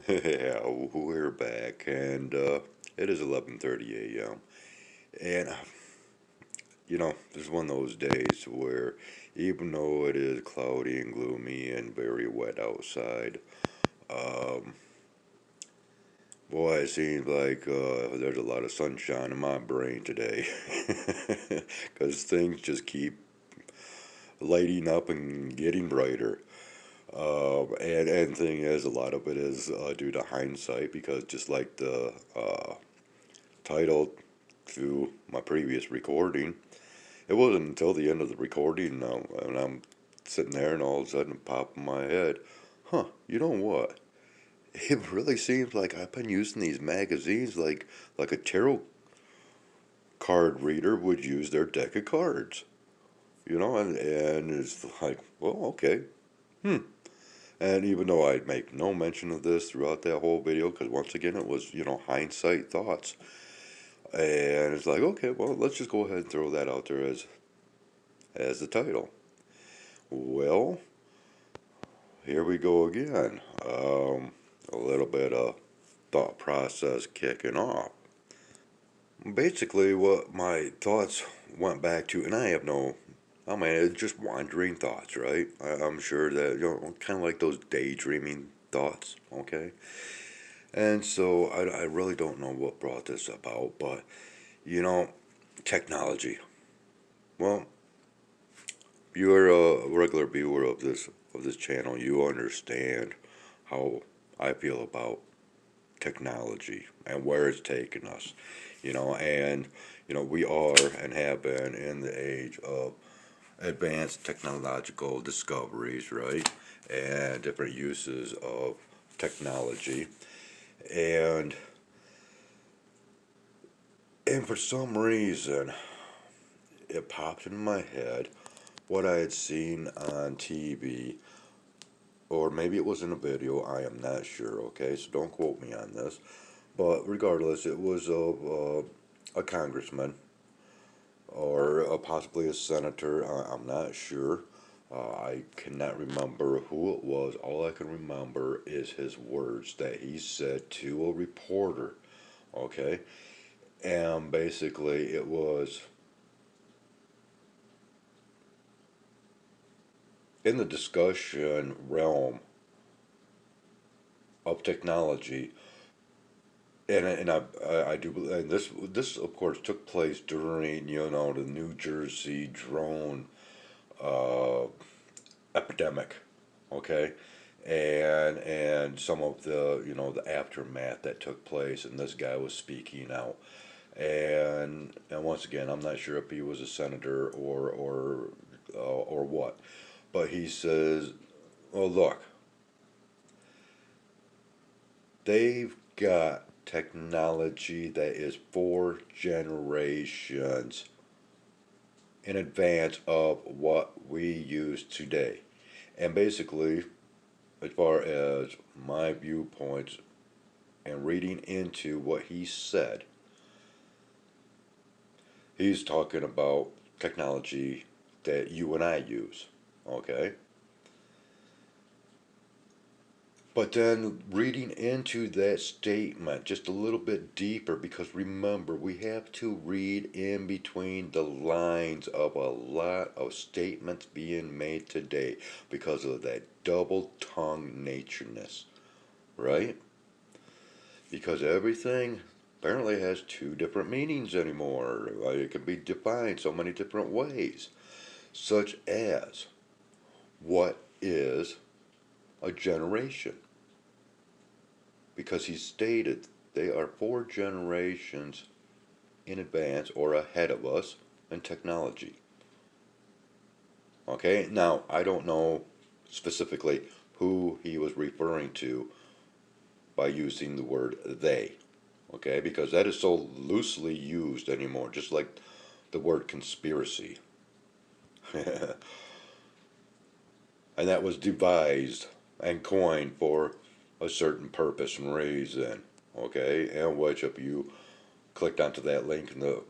Yeah, we're back, and it is 11:30 a.m. And this is one of those days where, even though it is cloudy and gloomy and very wet outside, um, boy, it seems like there's a lot of sunshine in my brain today, because things just keep lighting up and getting brighter. And thing is, a lot of it is due to hindsight, because just like the title to my previous recording, it wasn't until the end of the recording and I'm sitting there and all of a sudden it popped in my head, you know what? It really seems like I've been using these magazines like a tarot card reader would use their deck of cards. And it's like, well, okay. Hmm. And even though I make no mention of this throughout that whole video, because once again it was, hindsight thoughts. And it's like, okay, well, let's just go ahead and throw that out there as the title. Well, here we go again. A little bit of thought process kicking off. Basically, what my thoughts went back to, and I mean, it's just wandering thoughts, right? I'm sure that, kind of like those daydreaming thoughts, okay? And so I really don't know what brought this about, but, you know, technology. Well, you're a regular viewer of this channel, you understand how I feel about technology and where it's taken us. And we are and have been in the age of advanced technological discoveries, right? And different uses of technology. And and for some reason it popped in my head what I had seen on TV, or maybe it was in a video, I am not sure, okay? So don't quote me on this. But regardless, it was of a congressman or possibly a senator. I'm not sure. I cannot remember who it was. All I can remember is his words that he said to a reporter, okay? And basically, it was in the discussion realm of technology. And I do believe, and this of course took place during the New Jersey drone uh, epidemic, okay, and some of the aftermath that took place, and this guy was speaking out, and once again, I'm not sure if he was a senator or what, but he says, "Oh, look, they've got technology that is 4 generations in advance of what we use today." And basically, as far as my viewpoints and reading into what he said, he's talking about technology that you and I use, okay? But then reading into that statement just a little bit deeper, because remember, we have to read in between the lines of a lot of statements being made today because of that double tongue natureness, right? Because everything apparently has two different meanings anymore. It can be defined so many different ways, such as, what is a generation? Because he stated they are 4 generations in advance or ahead of us in technology. Okay, now I don't know specifically who he was referring to by using the word they, okay, because that is so loosely used anymore, just like the word conspiracy. And that was devised and coined for a certain purpose and reason, okay, and which if you clicked onto that link in the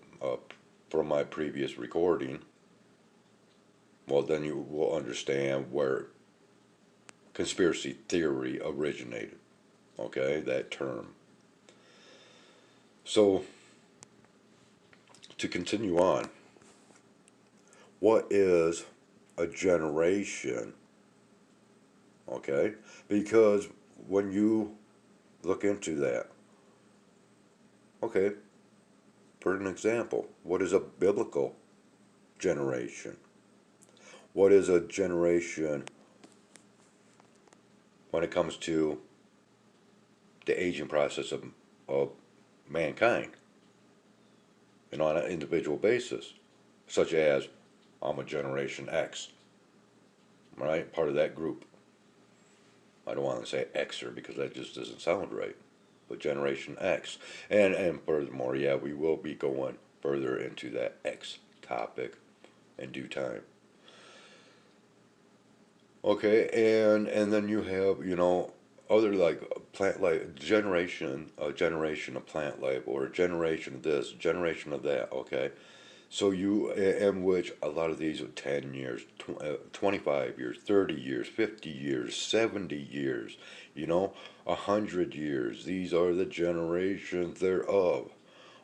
from my previous recording, well, then you will understand where conspiracy theory originated. Okay, that term. So, to continue on, what is a generation? Okay, because when you look into that, okay, for an example, what is a biblical generation? What is a generation when it comes to the aging process of mankind, and on an individual basis, such as I'm a Generation X, right? Part of that group. I don't want to say Xer because that just doesn't sound right, but Generation X. And furthermore, yeah, we will be going further into that X topic in due time. Okay, and then you have, other like plant life generation, a generation of plant life, or a generation of this, generation of that. Okay, so in which a lot of these are 10 years, 25 years, 30 years, 50 years, 70 years, 100 years. These are the generations thereof.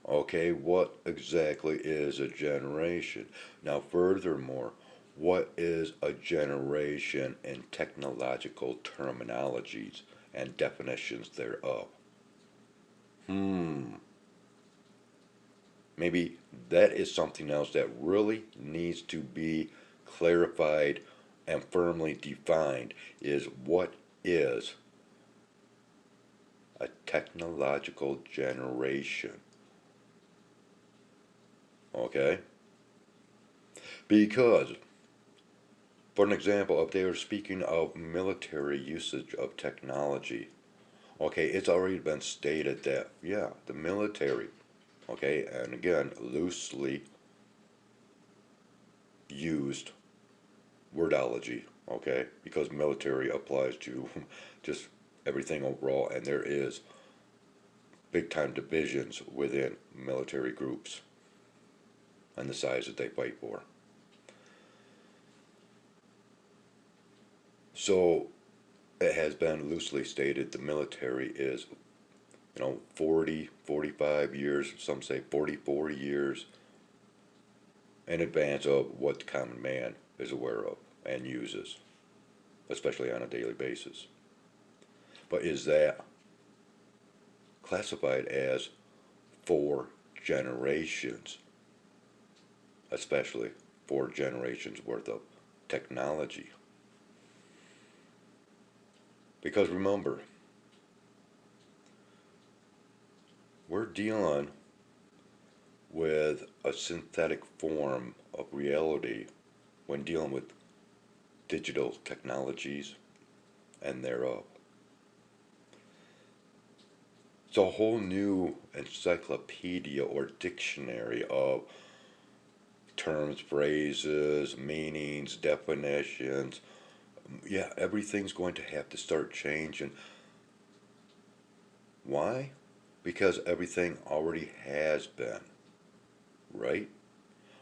Okay, what exactly is a generation? Now, furthermore, what is a generation in technological terminologies and definitions thereof? Hmm, maybe that is something else that really needs to be clarified and firmly defined is what is a technological generation? Okay? Because for an example, if they are speaking of military usage of technology, okay, it's already been stated that, yeah, the military, okay, and again, loosely used wordology, okay, because military applies to just everything overall, and there is big time divisions within military groups and the size that they fight for. So it has been loosely stated the military is 40, 45 years, some say 44 years in advance of what the common man is aware of and uses, especially on a daily basis. But is that classified as 4 generations, especially 4 generations worth of technology? Because remember, we're dealing with a synthetic form of reality when dealing with digital technologies and thereof. It's a whole new encyclopedia or dictionary of terms, phrases, meanings, definitions. Yeah, everything's going to have to start changing. Why? Because everything already has been, right?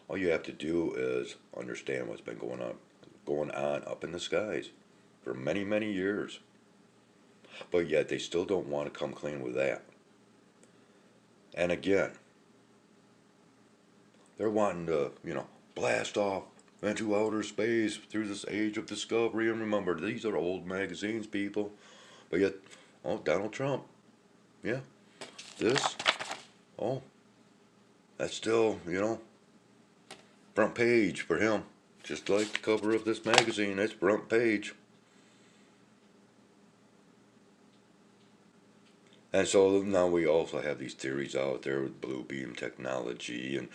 All you have to do is understand what's been going on up in the skies for many, many years. But yet they still don't want to come clean with that. And again, they're wanting to, blast off into outer space through this age of discovery. And remember, these are old magazines, people. But yet, oh, Donald Trump. Yeah, this. Oh, that's still, front page for him. Just like the cover of this magazine, that's front page. And so now we also have these theories out there with blue beam technology and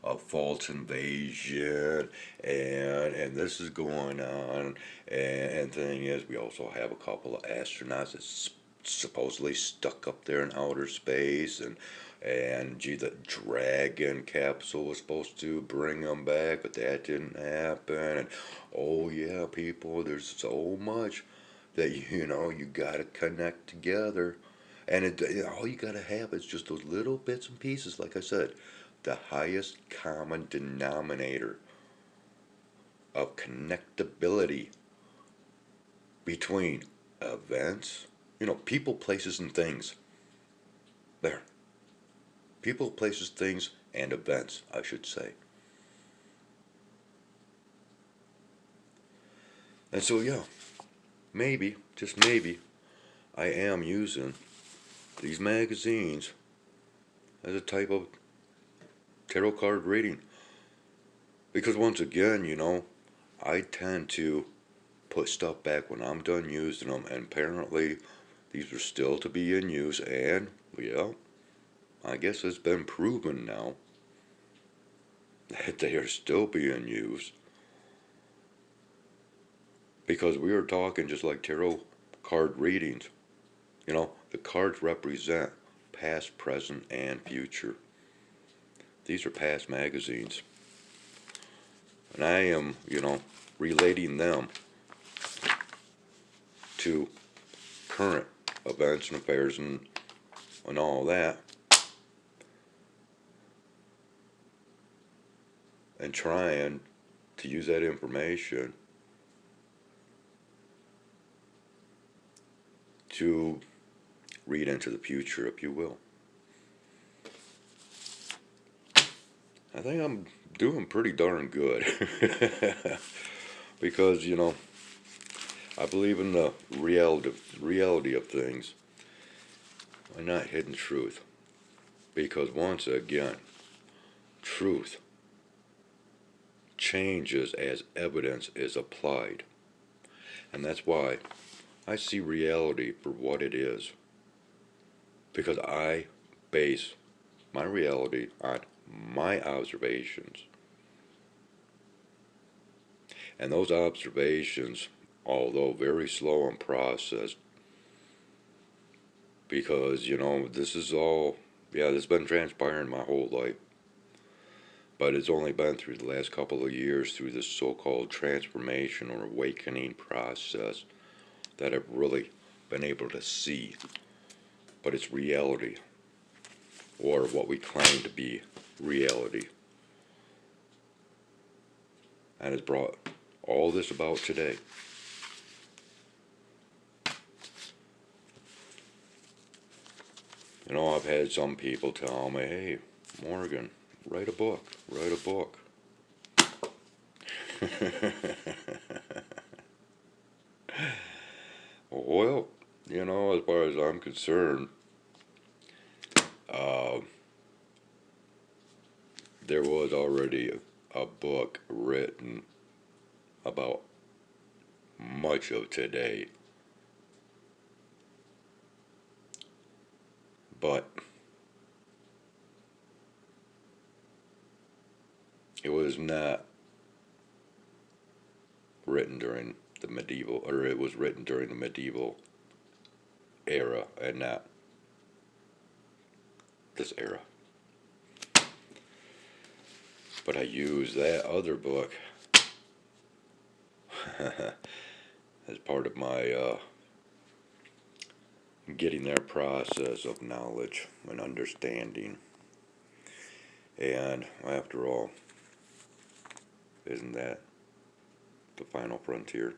a false invasion and this is going on and thing is we also have a couple of astronauts that's supposedly stuck up there in outer space and gee, the Dragon capsule was supposed to bring them back, but that didn't happen. And oh yeah, people, there's so much that you gotta connect together, and all you gotta have is just those little bits and pieces. Like I said, the highest common denominator of connectability between events, People, places, and things. There. People, places, things, and events, I should say. And so, yeah, maybe, just maybe, I am using these magazines as a type of tarot card reading. Because once again, I tend to put stuff back when I'm done using them, and apparently these are still to be in use, and, yeah, I guess it's been proven now that they are still being used. Because we are talking just like tarot card readings. The cards represent past, present, and future. These are past magazines. And I am, relating them to current events and affairs and all that. And trying to use that information to read into the future, if you will. I think I'm doing pretty darn good. Because, I believe in the reality of things and not hidden truth. Because once again, truth changes as evidence is applied. And that's why I see reality for what it is. Because I base my reality on my observations. And those observations, although very slow and processed, because, this is all, this has been transpiring my whole life. But it's only been through the last couple of years, through this so-called transformation or awakening process, that I've really been able to see. But it's reality, or what we claim to be reality. And has brought all this about today. I've had some people tell me, hey, Morgan, write a book. Well, as far as I'm concerned, there was already a book written about much of today. But it was not written during the medieval, or it was written during the medieval era and not this era. But I used that other book as part of my getting their process of knowledge and understanding. And after all, isn't that the final frontier?